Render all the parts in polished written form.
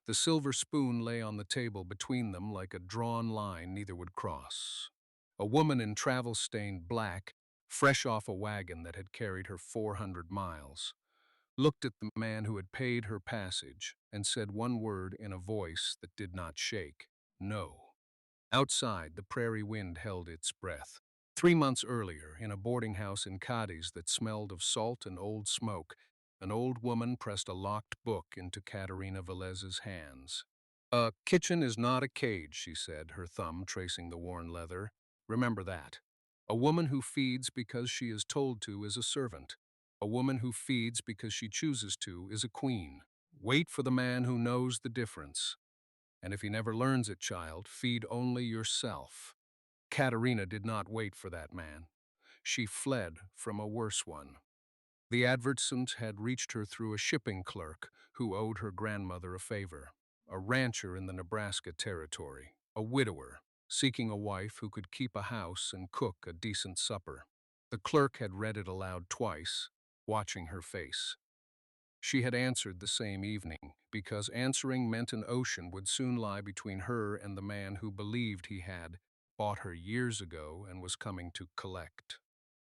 The silver spoon lay on the table between them like a drawn line neither would cross. A woman in travel-stained black, fresh off a wagon that had carried her 400 miles, looked at the man who had paid her passage and said one word in a voice that did not shake: no. Outside, the prairie wind held its breath. 3 months earlier, in a boarding house in Cadiz that smelled of salt and old smoke, an old woman pressed a locked book into Caterina Velez's hands. "A kitchen is not a cage," she said, her thumb tracing the worn leather. "Remember that. A woman who feeds because she is told to is a servant. A woman who feeds because she chooses to is a queen. Wait for the man who knows the difference. And if he never learns it, child, feed only yourself." Katerina did not wait for that man. She fled from a worse one. The advertisement had reached her through a shipping clerk who owed her grandmother a favor, a rancher in the Nebraska Territory, a widower, seeking a wife who could keep a house and cook a decent supper. The clerk had read it aloud twice, watching her face. She had answered the same evening, because answering meant an ocean would soon lie between her and the man who believed he had bought her years ago and was coming to collect.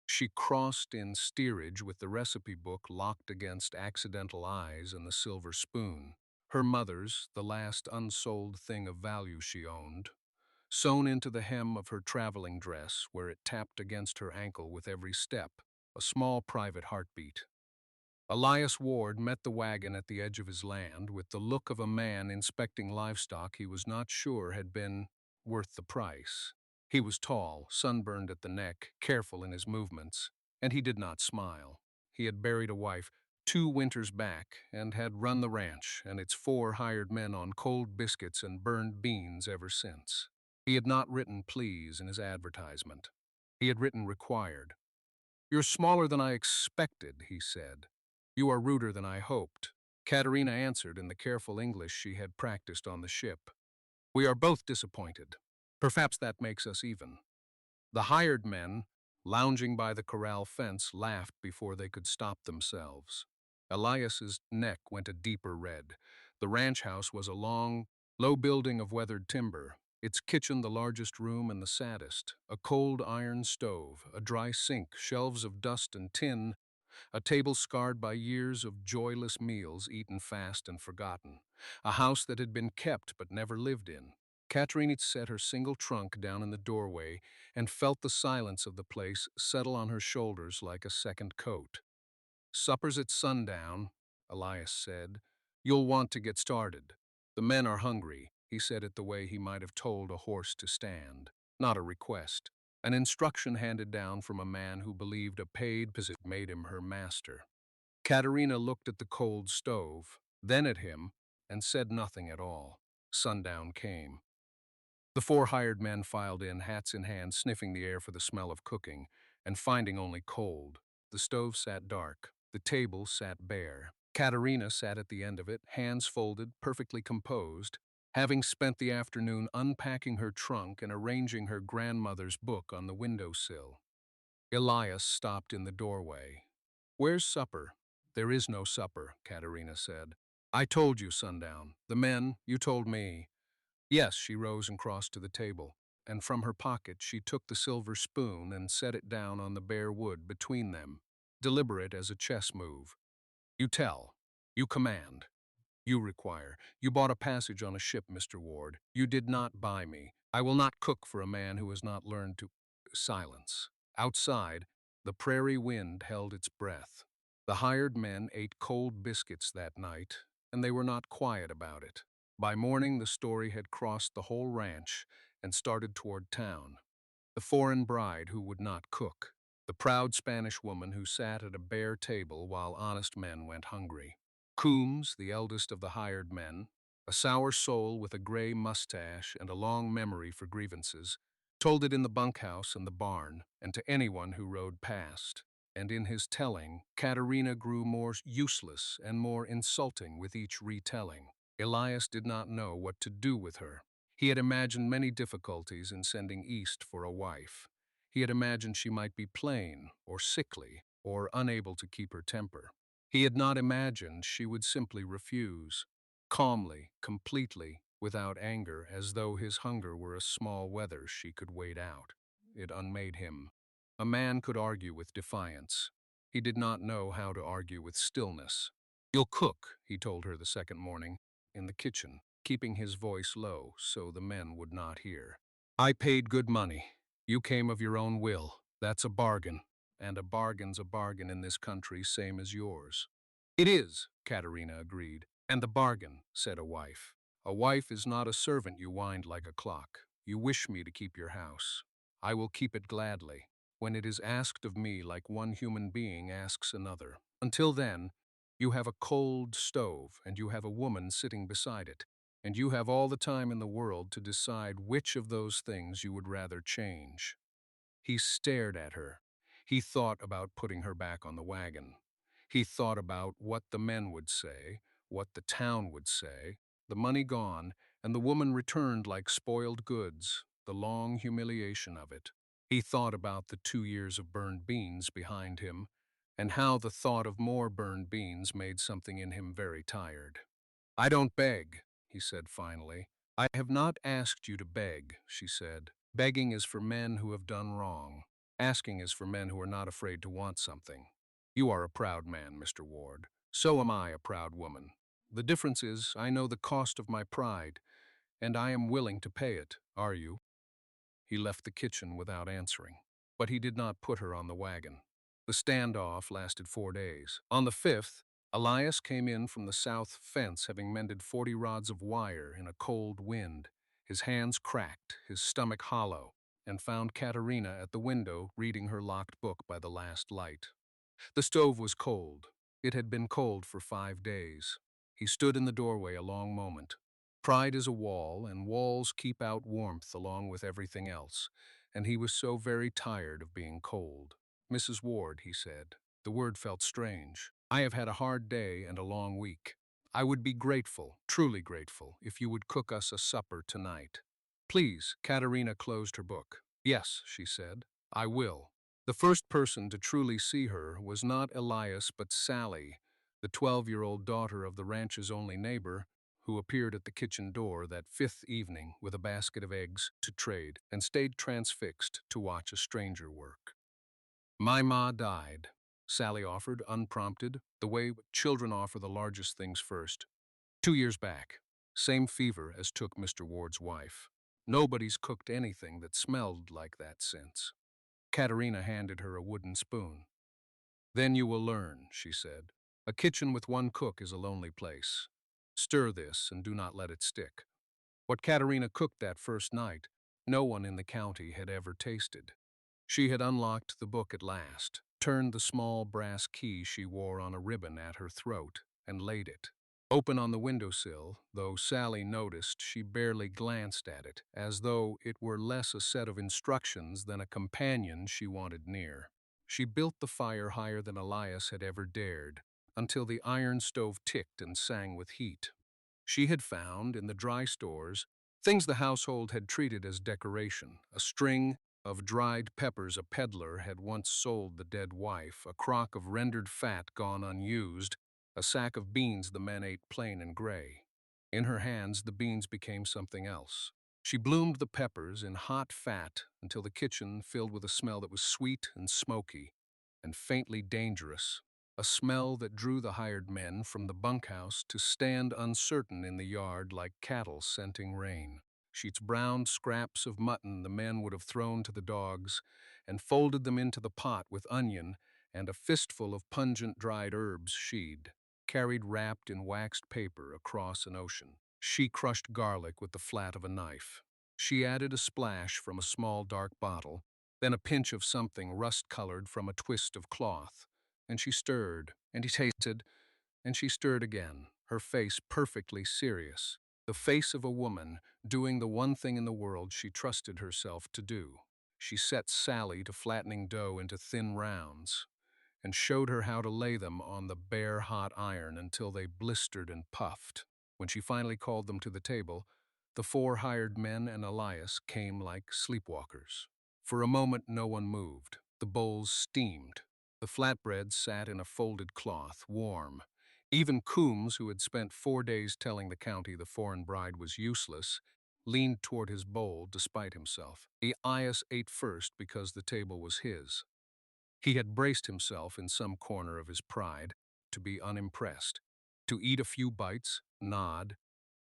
She crossed in steerage with the recipe book locked against accidental eyes and the silver spoon, her mother's, the last unsold thing of value she owned, sewn into the hem of her traveling dress where it tapped against her ankle with every step, a small private heartbeat. Elias Ward met the wagon at the edge of his land with the look of a man inspecting livestock he was not sure had been worth the price. He was tall, sunburned at the neck, careful in his movements, and he did not smile. He had buried a wife 2 winters back and had run the ranch and its 4 hired men on cold biscuits and burned beans ever since. He had not written please in his advertisement. He had written required. "You're smaller than I expected," he said. "You are ruder than I hoped." Katerina answered in the careful English she had practiced on the ship. "We are both disappointed. Perhaps that makes us even." The hired men, lounging by the corral fence, laughed before they could stop themselves. Elias's neck went a deeper red. The ranch house was a long, low building of weathered timber, its kitchen the largest room and the saddest, a cold iron stove, a dry sink, shelves of dust and tin, a table scarred by years of joyless meals eaten fast and forgotten, a house that had been kept but never lived in. Katerina set her single trunk down in the doorway and felt the silence of the place settle on her shoulders like a second coat. "Supper's at sundown," Elias said. "You'll want to get started. The men are hungry." He said it the way he might have told a horse to stand. Not a request. An instruction handed down from a man who believed a paid position made him her master. Katerina looked at the cold stove, then at him, and said nothing at all. Sundown came. The 4 hired men filed in, hats in hand, sniffing the air for the smell of cooking, and finding only cold. The stove sat dark. The table sat bare. Katerina sat at the end of it, hands folded, perfectly composed, having spent the afternoon unpacking her trunk and arranging her grandmother's book on the windowsill. Elias stopped in the doorway. "Where's supper?" "There is no supper," Katerina said. "I told you, Sundown. The men, you told me." Yes, she rose and crossed to the table, and from her pocket she took the silver spoon and set it down on the bare wood between them, deliberate as a chess move. "You tell. You command. You require. You bought a passage on a ship, Mr. Ward. You did not buy me. I will not cook for a man who has not learned to—" Silence. Outside, the prairie wind held its breath. The hired men ate cold biscuits that night, and they were not quiet about it. By morning, the story had crossed the whole ranch and started toward town. The foreign bride who would not cook. The proud Spanish woman who sat at a bare table while honest men went hungry. Coombs, the eldest of the hired men, a sour soul with a gray mustache and a long memory for grievances, told it in the bunkhouse and the barn, and to anyone who rode past. And in his telling, Katerina grew more useless and more insulting with each retelling. Elias did not know what to do with her. He had imagined many difficulties in sending east for a wife. He had imagined she might be plain, or sickly, or unable to keep her temper. He had not imagined she would simply refuse. Calmly, completely, without anger, as though his hunger were a small wether she could wait out. It unmade him. A man could argue with defiance. He did not know how to argue with stillness. "You'll cook," he told her the second morning, in the kitchen, keeping his voice low so the men would not hear. "I paid good money. You came of your own will. That's a bargain. And a bargain's a bargain in this country, same as yours." "It is," Katerina agreed. "And the bargain," said a wife. "A wife is not a servant you wind like a clock. You wish me to keep your house. I will keep it gladly, when it is asked of me like one human being asks another. Until then, you have a cold stove, and you have a woman sitting beside it, and you have all the time in the world to decide which of those things you would rather change." He stared at her. He thought about putting her back on the wagon. He thought about what the men would say, what the town would say, the money gone, and the woman returned like spoiled goods, the long humiliation of it. He thought about the 2 years of burned beans behind him, and how the thought of more burned beans made something in him very tired. "I don't beg," he said finally. "I have not asked you to beg," she said. "Begging is for men who have done wrong. Asking is for men who are not afraid to want something. You are a proud man, Mr. Ward. So am I a proud woman. The difference is I know the cost of my pride, and I am willing to pay it. Are you?" He left the kitchen without answering, but he did not put her on the wagon. The standoff lasted 4 days. On the fifth, Elias came in from the south fence, having mended 40 rods of wire in a cold wind, his hands cracked, his stomach hollow, and found Katerina at the window reading her locked book by the last light. The stove was cold. It had been cold for 5 days. He stood in the doorway a long moment. Pride is a wall, and walls keep out warmth along with everything else, and he was so very tired of being cold. "Mrs. Ward," he said. The word felt strange. "I have had a hard day and a long week. I would be grateful, truly grateful, if you would cook us a supper tonight." "Please." Katerina closed her book. "Yes," she said, "I will." The first person to truly see her was not Elias but Sally, the 12-year-old daughter of the ranch's only neighbor, who appeared at the kitchen door that fifth evening with a basket of eggs to trade and stayed transfixed to watch a stranger work. "My ma died," Sally offered, unprompted, the way children offer the largest things first. "2 years back. Same fever as took Mr. Ward's wife. Nobody's cooked anything that smelled like that since." Katerina handed her a wooden spoon. "Then you will learn," she said. "A kitchen with one cook is a lonely place. Stir this and do not let it stick." What Katerina cooked that first night, no one in the county had ever tasted. She had unlocked the book at last, turned the small brass key she wore on a ribbon at her throat, and laid it. Open on the windowsill, though Sally noticed she barely glanced at it, as though it were less a set of instructions than a companion she wanted near. She built the fire higher than Elias had ever dared, until the iron stove ticked and sang with heat. She had found, in the dry stores, things the household had treated as decoration: a string of dried peppers a peddler had once sold the dead wife, a crock of rendered fat gone unused, a sack of beans the men ate plain and gray. In her hands, the beans became something else. She bloomed the peppers in hot fat until the kitchen filled with a smell that was sweet and smoky and faintly dangerous, a smell that drew the hired men from the bunkhouse to stand uncertain in the yard like cattle scenting rain. Sheets browned scraps of mutton the men would have thrown to the dogs and folded them into the pot with onion and a fistful of pungent dried herbs she'd carried wrapped in waxed paper across an ocean. She crushed garlic with the flat of a knife. She added a splash from a small dark bottle, then a pinch of something rust-colored from a twist of cloth. And she stirred, and he tasted, and she stirred again, her face perfectly serious, the face of a woman doing the one thing in the world she trusted herself to do. She set Sally to flattening dough into thin rounds, and showed her how to lay them on the bare hot iron until they blistered and puffed. When she finally called them to the table, the 4 hired men and Elias came like sleepwalkers. For a moment no one moved. The bowls steamed. The flatbread sat in a folded cloth, warm. Even Coombs, who had spent 4 days telling the county the foreign bride was useless, leaned toward his bowl despite himself. Elias ate first because the table was his. He had braced himself in some corner of his pride to be unimpressed, to eat a few bites, nod,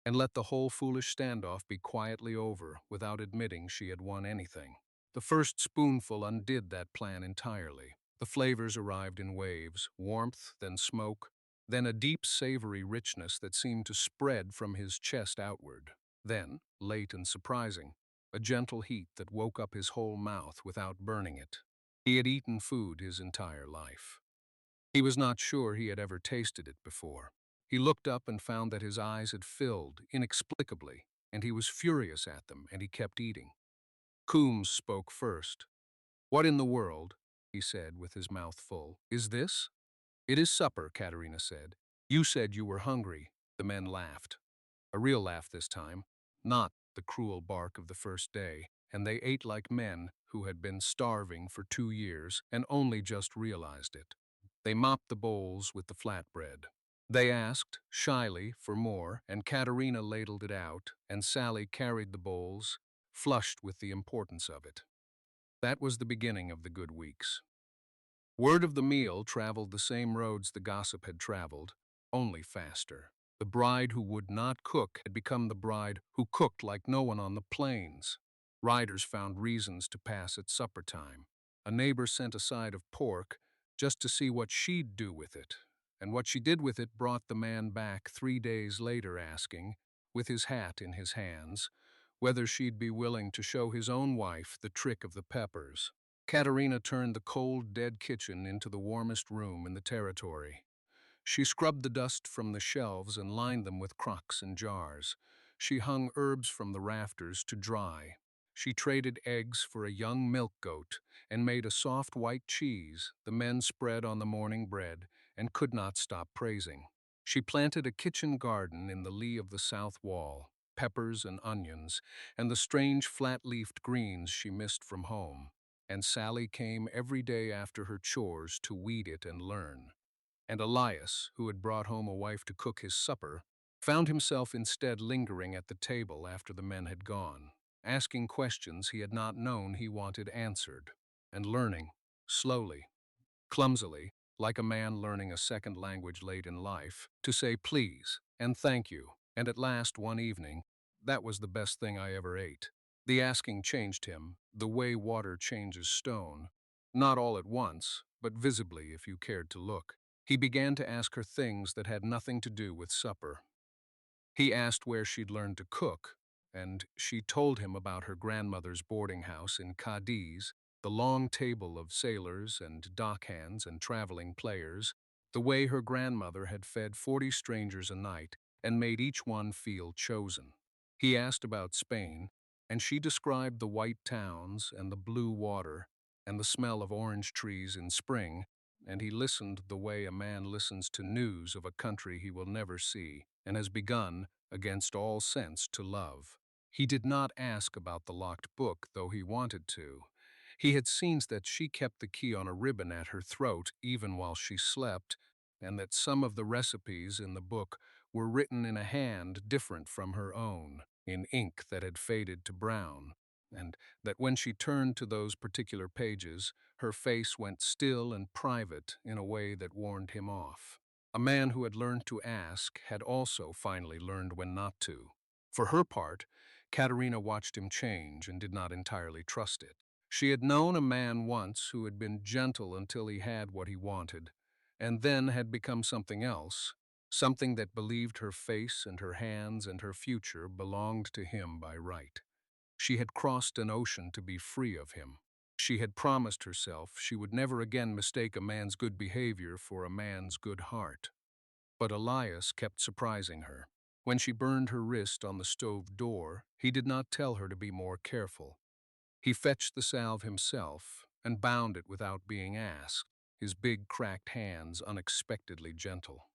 and let the whole foolish standoff be quietly over without admitting she had won anything. The first spoonful undid that plan entirely. The flavors arrived in waves, warmth, then smoke, then a deep savory richness that seemed to spread from his chest outward. Then, late and surprising, a gentle heat that woke up his whole mouth without burning it. He had eaten food his entire life. He was not sure he had ever tasted it before. He looked up and found that his eyes had filled inexplicably, and he was furious at them, and he kept eating. Coombs spoke first. "What in the world," he said with his mouth full, "is this?" "It is supper," Katerina said. "You said you were hungry." The men laughed. A real laugh this time, not the cruel bark of the first day, and they ate like men who had been starving for 2 years and only just realized it. They mopped the bowls with the flatbread. They asked, shyly, for more, and Katerina ladled it out, and Sally carried the bowls, flushed with the importance of it. That was the beginning of the good weeks. Word of the meal traveled the same roads the gossip had traveled, only faster. The bride who would not cook had become the bride who cooked like no one on the plains. Riders found reasons to pass at supper time. A neighbor sent a side of pork just to see what she'd do with it, and what she did with it brought the man back 3 days later asking, with his hat in his hands, whether she'd be willing to show his own wife the trick of the peppers. Katerina turned the cold, dead kitchen into the warmest room in the territory. She scrubbed the dust from the shelves and lined them with crocks and jars. She hung herbs from the rafters to dry. She traded eggs for a young milk goat and made a soft white cheese the men spread on the morning bread and could not stop praising. She planted a kitchen garden in the lee of the south wall, peppers and onions, and the strange flat-leafed greens she missed from home. And Sally came every day after her chores to weed it and learn. And Elias, who had brought home a wife to cook his supper, found himself instead lingering at the table after the men had gone, asking questions he had not known he wanted answered, and learning, slowly, clumsily, like a man learning a second language late in life, to say please and thank you. And at last, one evening, "That was the best thing I ever ate." The asking changed him, the way water changes stone, not all at once, but visibly if you cared to look. He began to ask her things that had nothing to do with supper. He asked where she'd learned to cook, and she told him about her grandmother's boarding house in Cadiz, the long table of sailors and dockhands and traveling players, the way her grandmother had fed 40 strangers a night and made each one feel chosen. He asked about Spain, and she described the white towns and the blue water and the smell of orange trees in spring, and he listened the way a man listens to news of a country he will never see and has begun, against all sense, to love. He did not ask about the locked book, though he wanted to. He had seen that she kept the key on a ribbon at her throat even while she slept, and that some of the recipes in the book were written in a hand different from her own, in ink that had faded to brown, and that when she turned to those particular pages, her face went still and private in a way that warned him off. A man who had learned to ask had also finally learned when not to. For her part, Katerina watched him change and did not entirely trust it. She had known a man once who had been gentle until he had what he wanted, and then had become something else, something that believed her face and her hands and her future belonged to him by right. She had crossed an ocean to be free of him. She had promised herself she would never again mistake a man's good behavior for a man's good heart. But Elias kept surprising her. When she burned her wrist on the stove door, he did not tell her to be more careful. He fetched the salve himself and bound it without being asked, his big cracked hands unexpectedly gentle.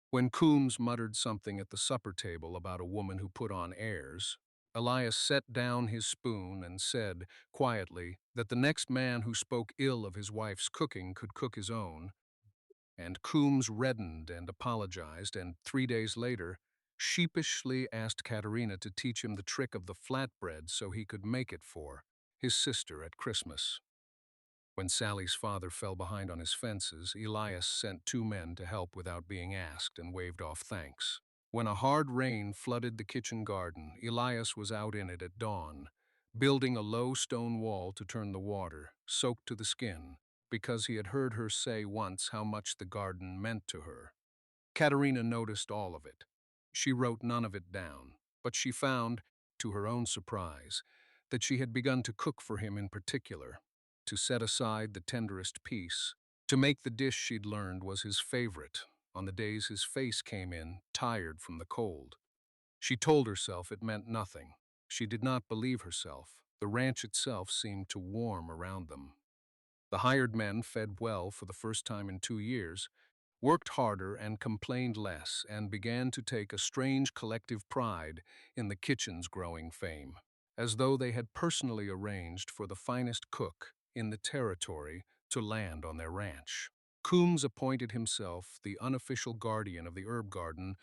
When Coombs muttered something at the supper table about a woman who put on airs, Elias set down his spoon and said, quietly, that the next man who spoke ill of his wife's cooking could cook his own, and Coombs reddened and apologized, and 3 days later, sheepishly asked Katerina to teach him the trick of the flatbread so he could make it for his sister at Christmas. When Sally's father fell behind on his fences, Elias sent 2 men to help without being asked and waved off thanks. When a hard rain flooded the kitchen garden, Elias was out in it at dawn, building a low stone wall to turn the water, soaked to the skin, because he had heard her say once how much the garden meant to her. Katerina noticed all of it. She wrote none of it down, but she found, to her own surprise, that she had begun to cook for him in particular, to set aside the tenderest piece, to make the dish she'd learned was his favorite, on the days his face came in, tired from the cold. She told herself it meant nothing. She did not believe herself. The ranch itself seemed to warm around them. The hired men fed well for the first time in 2 years, worked harder and complained less, and began to take a strange collective pride in the kitchen's growing fame, as though they had personally arranged for the finest cook in the territory to land on their ranch. Coombs appointed himself the unofficial guardian of the herb garden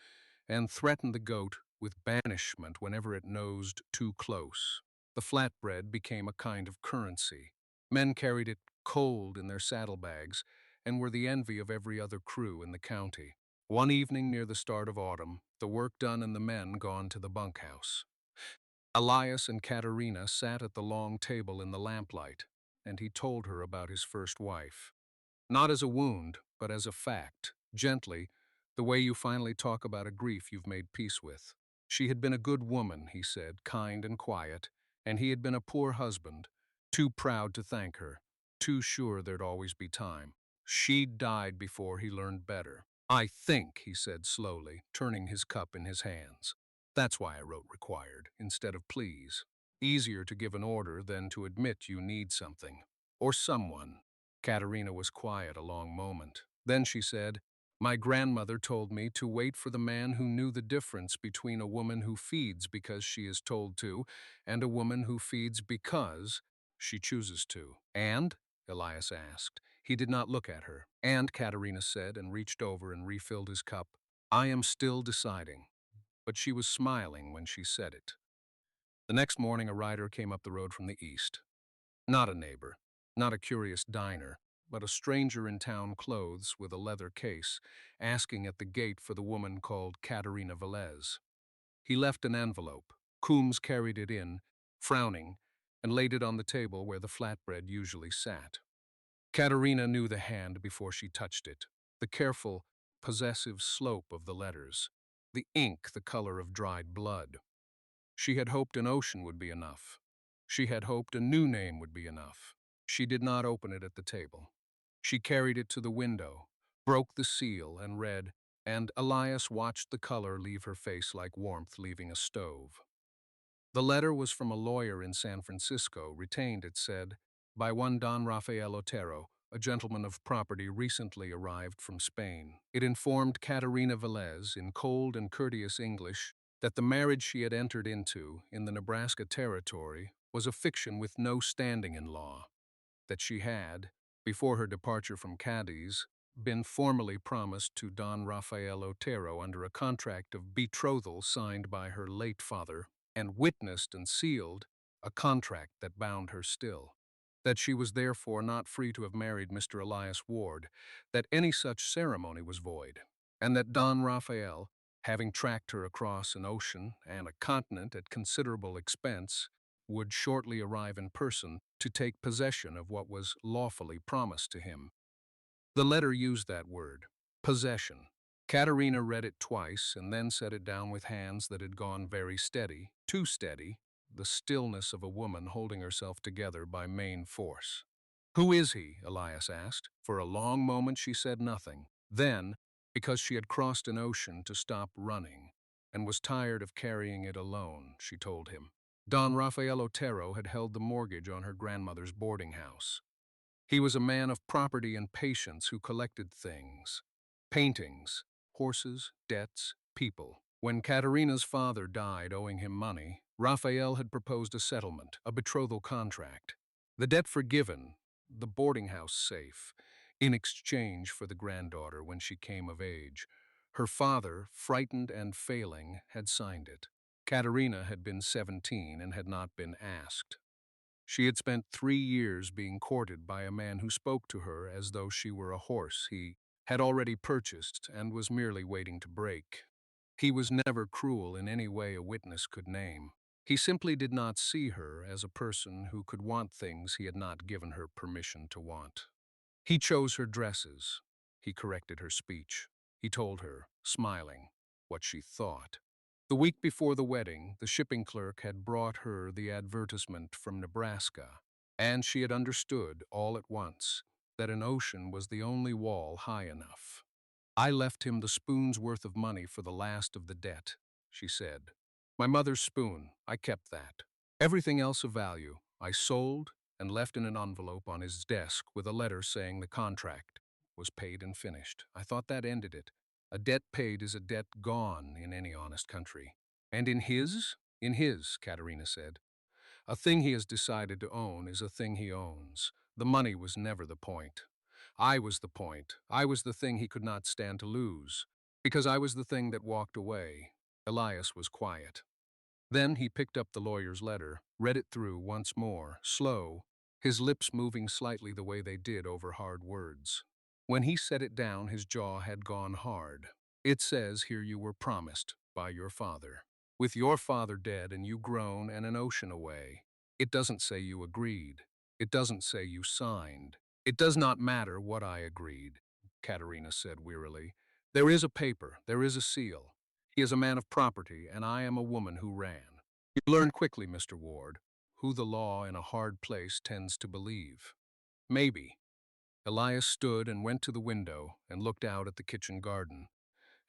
and threatened the goat with banishment whenever it nosed too close. The flatbread became a kind of currency. Men carried it cold in their saddlebags and were the envy of every other crew in the county. One evening near the start of autumn, the work done and the men gone to the bunkhouse, Elias and Katerina sat at the long table in the lamplight, and he told her about his first wife. Not as a wound, but as a fact, gently, the way you finally talk about a grief you've made peace with. She had been a good woman, he said, kind and quiet, and he had been a poor husband, too proud to thank her, too sure there'd always be time. She'd died before he learned better. I think, he said slowly, turning his cup in his hands. That's why I wrote required, instead of please. Easier to give an order than to admit you need something. Or someone. Katerina was quiet a long moment. Then she said, my grandmother told me to wait for the man who knew the difference between a woman who feeds because she is told to and a woman who feeds because she chooses to. And? Elias asked. He did not look at her. And, Katerina said, and reached over and refilled his cup. I am still deciding. But she was smiling when she said it. The next morning a rider came up the road from the east. Not a neighbor, not a curious diner, but a stranger in town clothes with a leather case, asking at the gate for the woman called Katerina Velez. He left an envelope. Coombs carried it in, frowning, and laid it on the table where the flatbread usually sat. Katerina knew the hand before she touched it, the careful, possessive slope of the letters, the ink the color of dried blood. She had hoped an ocean would be enough. She had hoped a new name would be enough. She did not open it at the table. She carried it to the window, broke the seal, and read, and Elias watched the color leave her face like warmth leaving a stove. The letter was from a lawyer in San Francisco, retained, it said, by one Don Rafael Otero, a gentleman of property recently arrived from Spain. It informed Katerina Velez, in cold and courteous English, that the marriage she had entered into in the Nebraska territory was a fiction with no standing in law, that she had, before her departure from Cadiz, been formally promised to Don Rafael Otero under a contract of betrothal signed by her late father, and witnessed and sealed, a contract that bound her still, that she was therefore not free to have married Mr. Elias Ward, that any such ceremony was void, and that Don Rafael, having tracked her across an ocean and a continent at considerable expense, would shortly arrive in person to take possession of what was lawfully promised to him. The letter used that word, possession. Katerina read it twice and then set it down with hands that had gone very steady, too steady, the stillness of a woman holding herself together by main force. Who is he? Elias asked. For a long moment she said nothing. Then, because she had crossed an ocean to stop running and was tired of carrying it alone, she told him. Don Rafael Otero had held the mortgage on her grandmother's boarding house. He was a man of property and patience who collected things, paintings, horses, debts, people. When Katerina's father died owing him money, Raphael had proposed a settlement, a betrothal contract. The debt forgiven, the boarding house safe, in exchange for the granddaughter when she came of age. Her father, frightened and failing, had signed it. Katerina had been 17 and had not been asked. She had spent 3 years being courted by a man who spoke to her as though she were a horse he had already purchased and was merely waiting to break. He was never cruel in any way a witness could name. He simply did not see her as a person who could want things he had not given her permission to want. He chose her dresses. He corrected her speech. He told her, smiling, what she thought. The week before the wedding, the shipping clerk had brought her the advertisement from Nebraska, and she had understood all at once that an ocean was the only wall high enough. I left him the spoon's worth of money for the last of the debt, she said. My mother's spoon, I kept that. Everything else of value, I sold and left in an envelope on his desk with a letter saying the contract was paid and finished. I thought that ended it. A debt paid is a debt gone in any honest country. And in his? In his, Katerina said. A thing he has decided to own is a thing he owns. The money was never the point. I was the point. I was the thing he could not stand to lose. Because I was the thing that walked away. Elias was quiet. Then he picked up the lawyer's letter, read it through once more, slow, his lips moving slightly the way they did over hard words. When he set it down, his jaw had gone hard. It says here you were promised by your father. With your father dead and you grown and an ocean away. It doesn't say you agreed. It doesn't say you signed. It does not matter what I agreed, Katerina said wearily. There is a paper, there is a seal. He is a man of property, and I am a woman who ran. You learn quickly, Mr. Ward, who the law in a hard place tends to believe. Maybe. Elias stood and went to the window and looked out at the kitchen garden,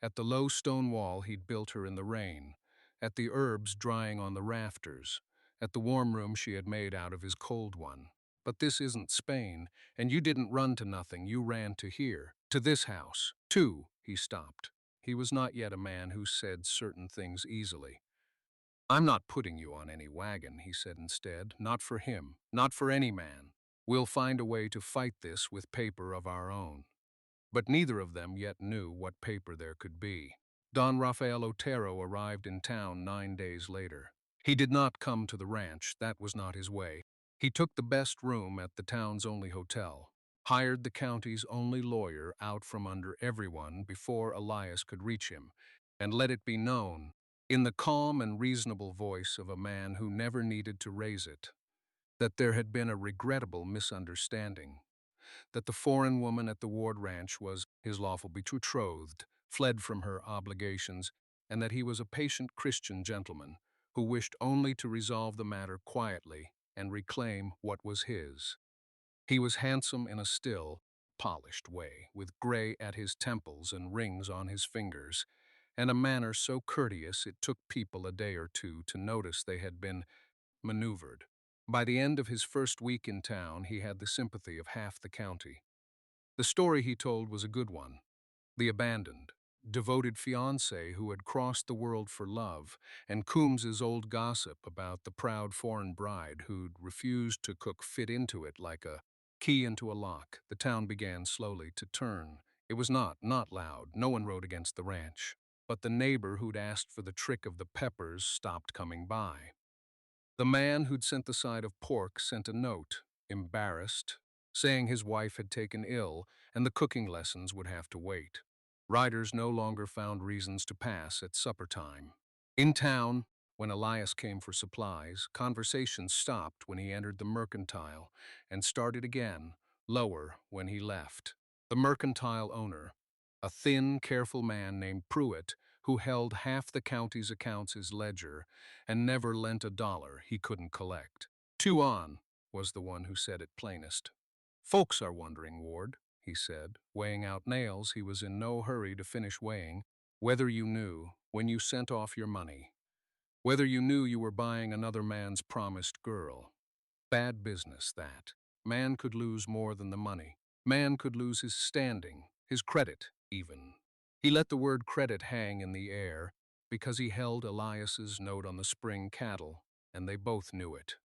at the low stone wall he'd built her in the rain, at the herbs drying on the rafters, at the warm room she had made out of his cold one. But this isn't Spain, and you didn't run to nothing, you ran to here, to this house. Too, he stopped. He was not yet a man who said certain things easily. I'm not putting you on any wagon, he said instead. Not for him, not for any man. We'll find a way to fight this with paper of our own. But neither of them yet knew what paper there could be. Don Rafael Otero arrived in town 9 days later. He did not come to the ranch, that was not his way. He took the best room at the town's only hotel, hired the county's only lawyer out from under everyone before Elias could reach him, and let it be known, in the calm and reasonable voice of a man who never needed to raise it, that there had been a regrettable misunderstanding, that the foreign woman at the Ward Ranch was his lawful betrothed, fled from her obligations, and that he was a patient Christian gentleman who wished only to resolve the matter quietly and reclaim what was his. He was handsome in a still, polished way, with gray at his temples and rings on his fingers, and a manner so courteous it took people a day or two to notice they had been maneuvered. By the end of his first week in town, he had the sympathy of half the county. The story he told was a good one. The abandoned, devoted fiancé who had crossed the world for love, and Coombs's old gossip about the proud foreign bride who'd refused to cook fit into it like a key into a lock. The town began slowly to turn. It was not loud. No one rode against the ranch. But the neighbor who'd asked for the trick of the peppers stopped coming by. The man who'd sent the side of pork sent a note, embarrassed, saying his wife had taken ill and the cooking lessons would have to wait. Riders no longer found reasons to pass at supper time. In town, when Elias came for supplies, conversation stopped when he entered the mercantile and started again, lower, when he left. The mercantile owner, a thin, careful man named Pruitt, who held half the county's accounts as ledger and never lent a dollar he couldn't collect. "Two on," was the one who said it plainest. "Folks are wondering, Ward," he said, weighing out nails he was in no hurry to finish weighing, "whether you knew, when you sent off your money, whether you knew you were buying another man's promised girl. Bad business, that. Man could lose more than the money. Man could lose his standing, his credit, even." He let the word credit hang in the air because he held Elias's note on the spring cattle, and they both knew it.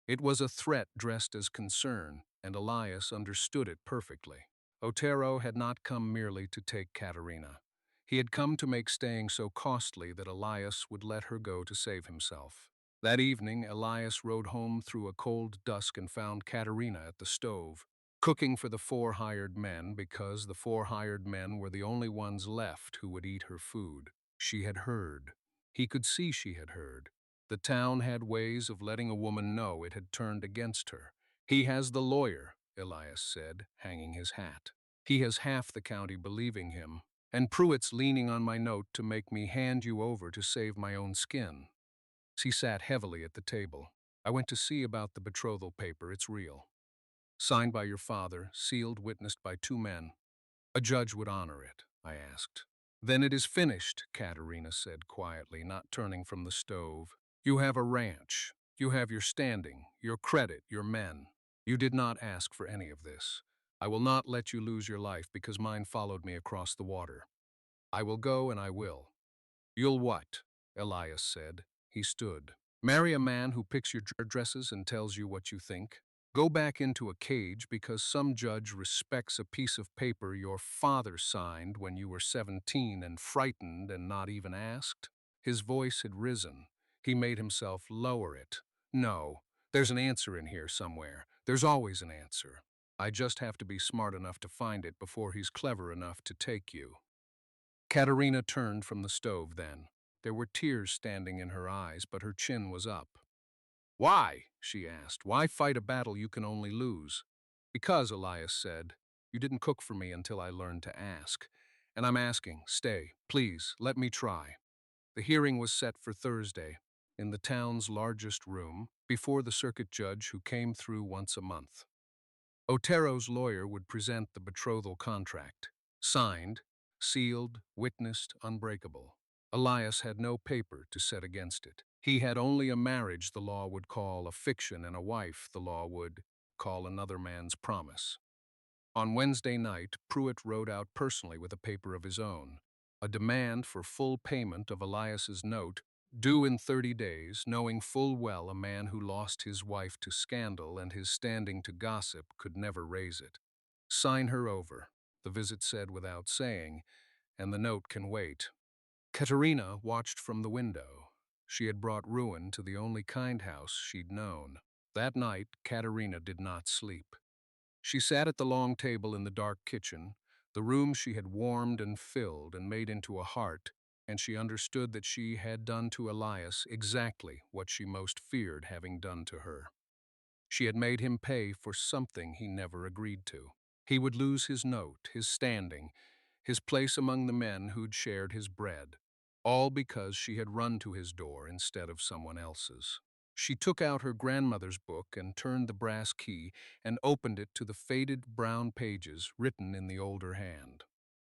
It was a threat dressed as concern, and Elias understood it perfectly. Otero had not come merely to take Katerina. He had come to make staying so costly that Elias would let her go to save himself. That evening, Elias rode home through a cold dusk and found Katerina at the stove, cooking for the 4 hired men because the 4 hired men were the only ones left who would eat her food. She had heard. He could see she had heard. The town had ways of letting a woman know it had turned against her. He has the lawyer, Elias said, hanging his hat. He has half the county believing him, and Pruitt's leaning on my note to make me hand you over to save my own skin. She sat heavily at the table. I went to see about the betrothal paper. It's real. Signed by your father, sealed, witnessed by 2 men. A judge would honor it, I asked. Then it is finished, Katerina said quietly, not turning from the stove. You have a ranch. You have your standing, your credit, your men. You did not ask for any of this. I will not let you lose your life because mine followed me across the water. I will go and I will. You'll what? Elias said. He stood. Marry a man who picks your dresses and tells you what you think. Go back into a cage because some judge respects a piece of paper your father signed when you were 17 and frightened and not even asked. His voice had risen. He made himself lower it. No, there's an answer in here somewhere. There's always an answer. I just have to be smart enough to find it before he's clever enough to take you. Katerina turned from the stove then. There were tears standing in her eyes, but her chin was up. Why? She asked. Why fight a battle you can only lose? Because, Elias said, you didn't cook for me until I learned to ask. And I'm asking, stay, please, let me try. The hearing was set for Thursday, in the town's largest room, before the circuit judge who came through once a month. Otero's lawyer would present the betrothal contract, signed, sealed, witnessed, unbreakable. Elias had no paper to set against it. He had only a marriage the law would call a fiction and a wife the law would call another man's promise. On Wednesday night, Pruitt rode out personally with a paper of his own, a demand for full payment of Elias's note, due in 30 days, knowing full well a man who lost his wife to scandal and his standing to gossip could never raise it. Sign her over, the visit said without saying, and the note can wait. Katerina watched from the window. She had brought ruin to the only kind house she'd known. That night, Katerina did not sleep. She sat at the long table in the dark kitchen, the room she had warmed and filled and made into a heart, and she understood that she had done to Elias exactly what she most feared having done to her. She had made him pay for something he never agreed to. He would lose his note, his standing, his place among the men who'd shared his bread, all because she had run to his door instead of someone else's. She took out her grandmother's book and turned the brass key and opened it to the faded brown pages written in the older hand.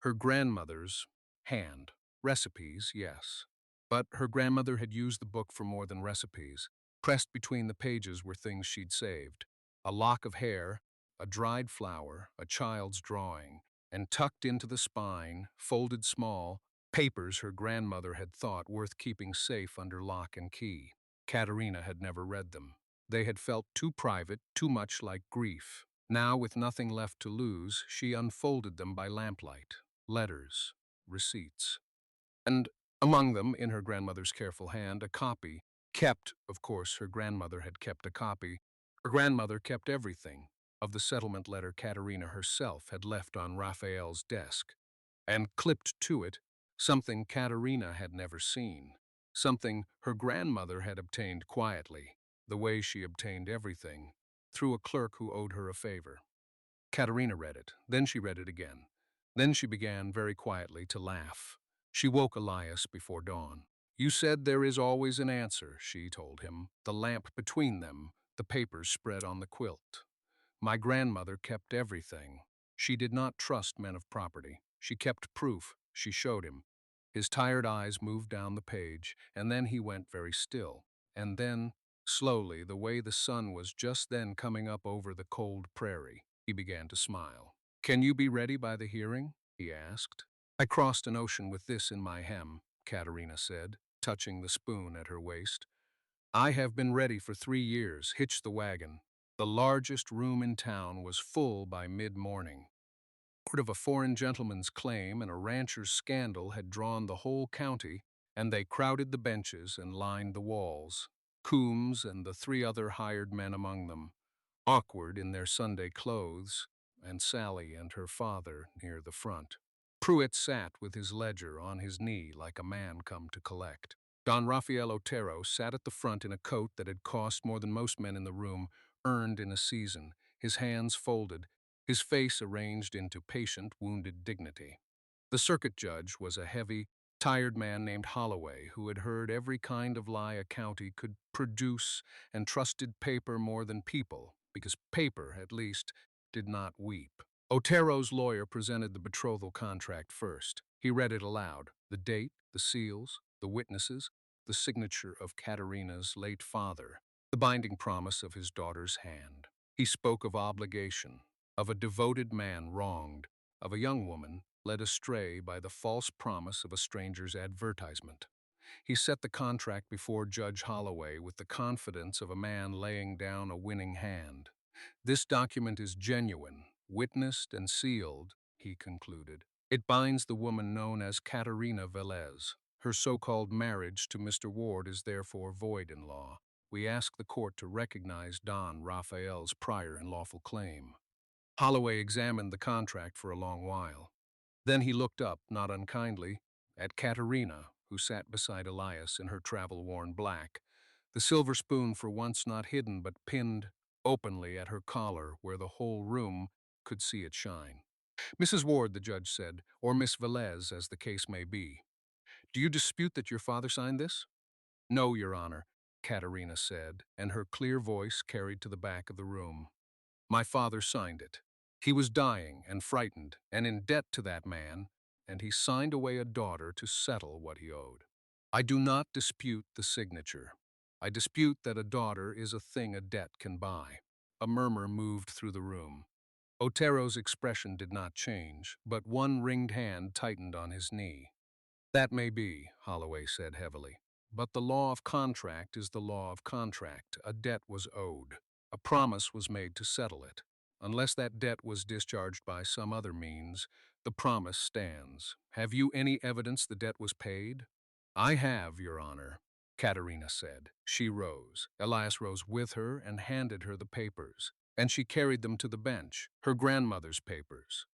Her grandmother's hand. Recipes, yes. But her grandmother had used the book for more than recipes. Pressed between the pages were things she'd saved. A lock of hair, a dried flower, a child's drawing, and tucked into the spine, folded small, papers her grandmother had thought worth keeping safe under lock and key. Katerina had never read them. They had felt too private, too much like grief. Now, with nothing left to lose, she unfolded them by lamplight. Letters, receipts. And among them, in her grandmother's careful hand, a copy. Kept, of course, her grandmother had kept a copy. Her grandmother kept everything of the settlement letter Katerina herself had left on Raphael's desk. And clipped to it, something Katerina had never seen. Something her grandmother had obtained quietly, the way she obtained everything, through a clerk who owed her a favor. Katerina read it. Then she read it again. Then she began, very quietly, to laugh. She woke Elias before dawn. You said there is always an answer, she told him, the lamp between them, the papers spread on the quilt. My grandmother kept everything. She did not trust men of property. She kept proof. She showed him. His tired eyes moved down the page, and then he went very still. And then, slowly, the way the sun was just then coming up over the cold prairie, he began to smile. Can you be ready by the hearing? He asked. I crossed an ocean with this in my hem, Katerina said, touching the spoon at her waist. I have been ready for 3 years, hitched the wagon. The largest room in town was full by mid-morning. Word of a foreign gentleman's claim and a rancher's scandal had drawn the whole county, and they crowded the benches and lined the walls, Coombs and the three other hired men among them, awkward in their Sunday clothes, and Sally and her father near the front. Pruitt sat with his ledger on his knee like a man come to collect. Don Rafael Otero sat at the front in a coat that had cost more than most men in the room earned in a season, his hands folded, his face arranged into patient, wounded dignity. The circuit judge was a heavy, tired man named Holloway who had heard every kind of lie a county could produce and trusted paper more than people, because paper, at least, did not weep. Otero's lawyer presented the betrothal contract first. He read it aloud, the date, the seals, the witnesses, the signature of Katerina's late father, the binding promise of his daughter's hand. He spoke of obligation, of a devoted man wronged, of a young woman led astray by the false promise of a stranger's advertisement. He set the contract before Judge Holloway with the confidence of a man laying down a winning hand. This document is genuine, witnessed and sealed, he concluded. It binds the woman known as Katerina Velez. Her so-called marriage to Mr. Ward is therefore void in law. We ask the court to recognize Don Rafael's prior and lawful claim. Holloway examined the contract for a long while. Then he looked up, not unkindly, at Katerina, who sat beside Elias in her travel-worn black, the silver spoon for once not hidden but pinned openly at her collar where the whole room could see it shine. Mrs. Ward, the judge said, or Miss Velez, as the case may be, do you dispute that your father signed this? No, Your Honor, Katerina said, and her clear voice carried to the back of the room. My father signed it. He was dying and frightened and in debt to that man, and he signed away a daughter to settle what he owed. I do not dispute the signature. I dispute that a daughter is a thing a debt can buy. A murmur moved through the room. Otero's expression did not change, but one ringed hand tightened on his knee. That may be, Holloway said heavily. But the law of contract is the law of contract. A debt was owed. A promise was made to settle it. Unless that debt was discharged by some other means, the promise stands. Have you any evidence the debt was paid? I have, Your Honor, Katerina said. She rose. Elias rose with her and handed her the papers, and she carried them to the bench, her grandmother's papers,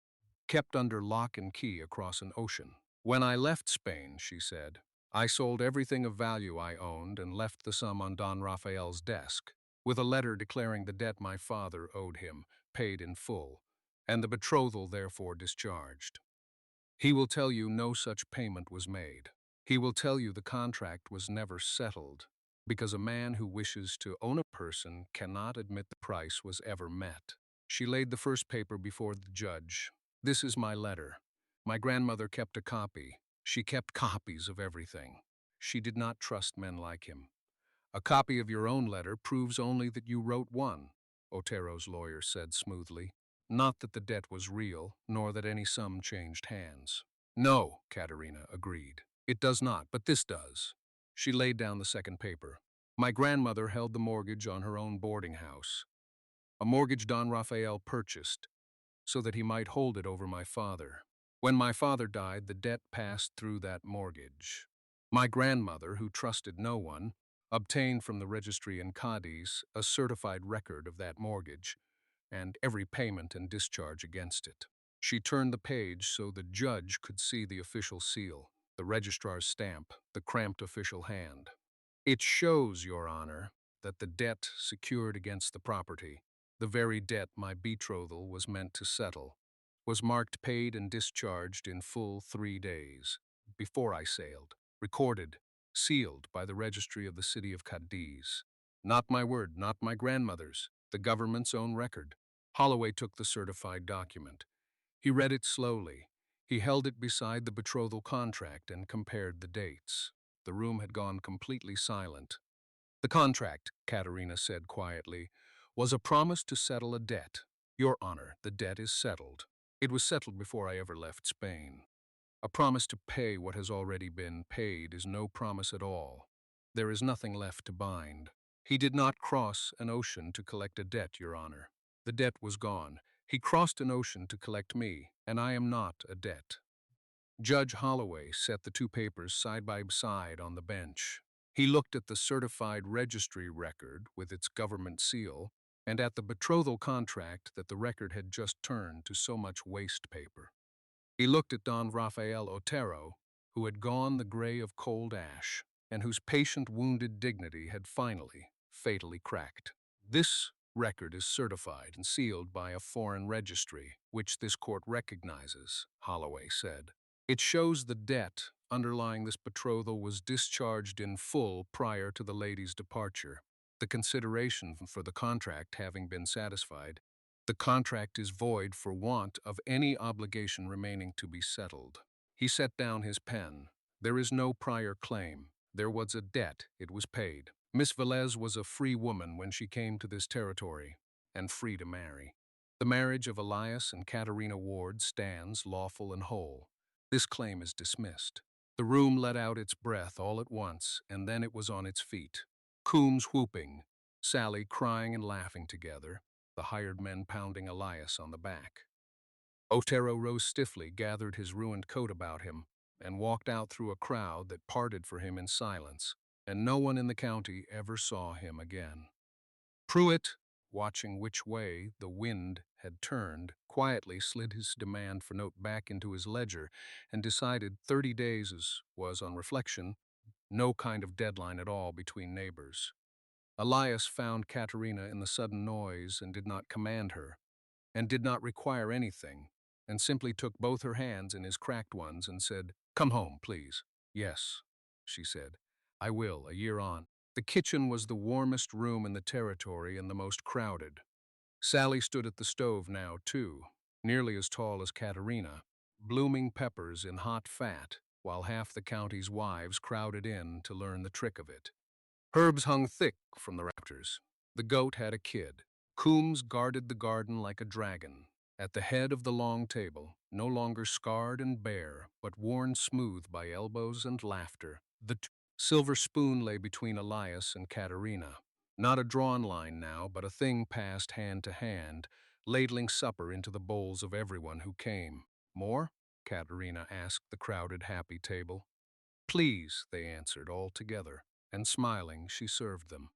kept under lock and key across an ocean. When I left Spain, she said, I sold everything of value I owned and left the sum on Don Rafael's desk, with a letter declaring the debt my father owed him, paid in full, and the betrothal therefore discharged. He will tell you no such payment was made. He will tell you the contract was never settled, because a man who wishes to own a person cannot admit the price was ever met. She laid the first paper before the judge. This is my letter. My grandmother kept a copy. She kept copies of everything. She did not trust men like him. A copy of your own letter proves only that you wrote one, Otero's lawyer said smoothly. Not that the debt was real, nor that any sum changed hands. No, Katerina agreed. It does not, but this does. She laid down the second paper. My grandmother held the mortgage on her own boarding house, a mortgage Don Rafael purchased, so that he might hold it over my father. When my father died, the debt passed through that mortgage. My grandmother, who trusted no one, obtained from the registry in Cadiz a certified record of that mortgage and every payment and discharge against it. She turned the page so the judge could see the official seal, the registrar's stamp, the cramped official hand. It shows, Your Honor, that the debt secured against the property, the very debt my betrothal was meant to settle, was marked paid and discharged in full 3 days, before I sailed, recorded, sealed by the registry of the city of Cadiz. Not my word, not my grandmother's, the government's own record. Holloway took the certified document. He read it slowly. He held it beside the betrothal contract and compared the dates. The room had gone completely silent. The contract, Katerina said quietly, was a promise to settle a debt. Your Honor, the debt is settled. It was settled before I ever left Spain. A promise to pay what has already been paid is no promise at all. There is nothing left to bind. He did not cross an ocean to collect a debt, Your Honor. The debt was gone. He crossed an ocean to collect me, and I am not a debt. Judge Holloway set the two papers side by side on the bench. He looked at the certified registry record with its government seal and at the betrothal contract that the record had just turned to so much waste paper. He looked at Don Rafael Otero, who had gone the gray of cold ash and whose patient wounded dignity had finally, fatally cracked. This record is certified and sealed by a foreign registry, which this court recognizes, Holloway said. It shows the debt underlying this betrothal was discharged in full prior to the lady's departure. The consideration for the contract having been satisfied, the contract is void for want of any obligation remaining to be settled. He set down his pen. There is no prior claim. There was a debt, it was paid. Miss Velez was a free woman when she came to this territory, and free to marry. The marriage of Elias and Katerina Ward stands lawful and whole. This claim is dismissed. The room let out its breath all at once, and then it was on its feet. Coombs whooping, Sally crying and laughing together, the hired men pounding Elias on the back. Otero rose stiffly, gathered his ruined coat about him, and walked out through a crowd that parted for him in silence, and no one in the county ever saw him again. Pruitt, watching which way the wind had turned, quietly slid his demand for note back into his ledger and decided 30 days was, on reflection, no kind of deadline at all between neighbors. Elias found Katerina in the sudden noise and did not command her, and did not require anything, and simply took both her hands in his cracked ones and said, "Come home, please." "Yes," she said, "I will, a year on." The kitchen was the warmest room in the territory and the most crowded. Sally stood at the stove now, too, nearly as tall as Katerina, blooming peppers in hot fat, while half the county's wives crowded in to learn the trick of it. Herbs hung thick from the rafters. The goat had a kid. Coombs guarded the garden like a dragon. At the head of the long table, no longer scarred and bare, but worn smooth by elbows and laughter, the silver spoon lay between Elias and Katerina. Not a drawn line now, but a thing passed hand to hand, ladling supper into the bowls of everyone who came. "More?" Katerina asked the crowded, happy table. "Please," they answered all together, and smiling, she served them.